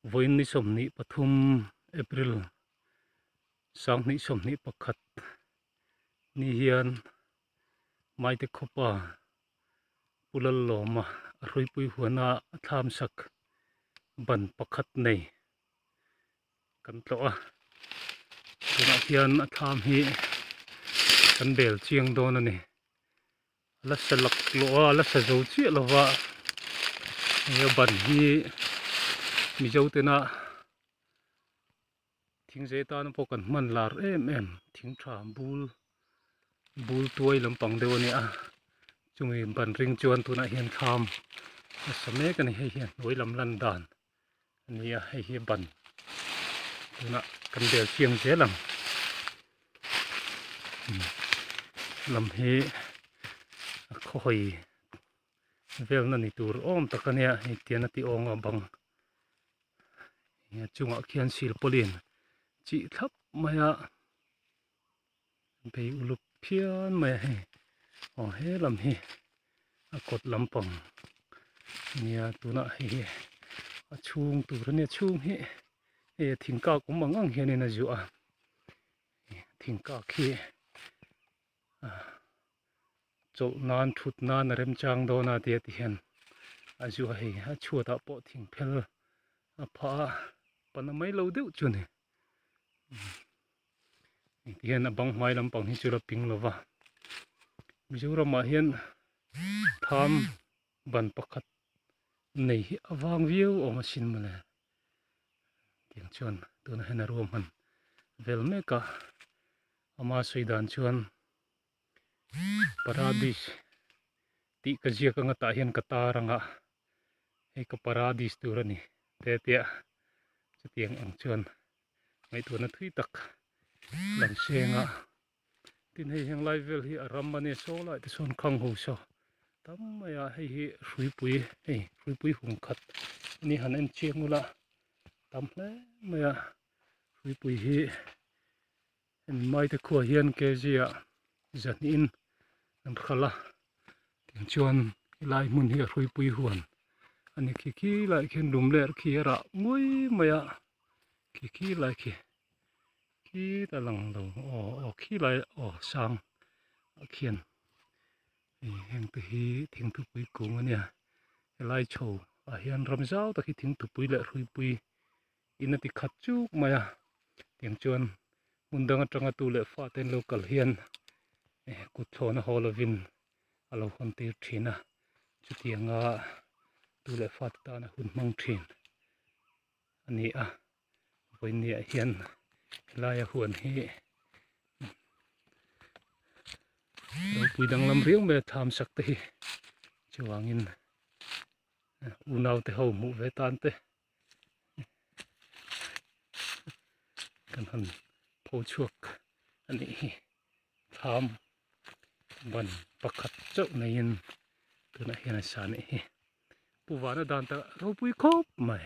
voin ni som ni pathum April sang ni som ni pakhat ni hian mai te khopa pulal loma rui pui huana tham sak ban pakhat nei kan tlo a tuna hian a tham hi kan bel chiang don ani la salak lo a la sa zo chi lova ye ban hi mi zo te na thing je ta na pokan man lar em thing tha bul tuai lampang deu ani a chumi ban ring chuan tuna hian tham same kan he hian noi lam lan dan ani a he ban tuna kan bel chiang je lam hi khoi vel na ni tur om takania he tiana ti ong abang ya chunga khian sil polin chi thap maya be ulup phian maya he he lam hi a kot lampang nia tuna he a chung tur ne chung hi e thingka kum mangang hian na zu a thingka khi chol nan thut nan rem chang do na te ti hian a zu he a chuata po thing phel a pha panamai lo deuh chu ni hian a bang mai lampang hi chura ping lova mizoram a hian tham ban pakhat nei hi awang viu o ma sin male tiang chuan tuna hena rom han vel meka ama soidan chuan paradis ti ka zia ka ngata hian kataranga he ka paradis turani te tia chutiang ang chuan mai tuna thui tak lang senga tin hei heng lai vel hi aram mane so lai te son khang ho so tam maya hei rui pui hung khat ni han en chengula tam hle maya rui pui hi en mai te khuwa hian ke zia zan in an khala tin chuan lai mun hi rui pui huan ani khi lai khen lum ler khi ra ngui maya khi lai khi ta lang lo o khi lai o sang khian heng te hi thing thu pui kung ania lai cho a hian ram zau ta khi thing thu pui le rui pui in ati khat chu maya tiang chuan mundang atanga tu le fa ten local hian ku thona holovin alo hon tir thina chutianga tu le fa ta na hun mang thin ani a voinia hian laia huan hi ro pui dang lam riang me tham sak te hi chuangin unau te ho mu ve tan te kan han pho chuak ani tham ban pakhat chau nei in tuna hian sa ni puwana dan ta ro pui khop mai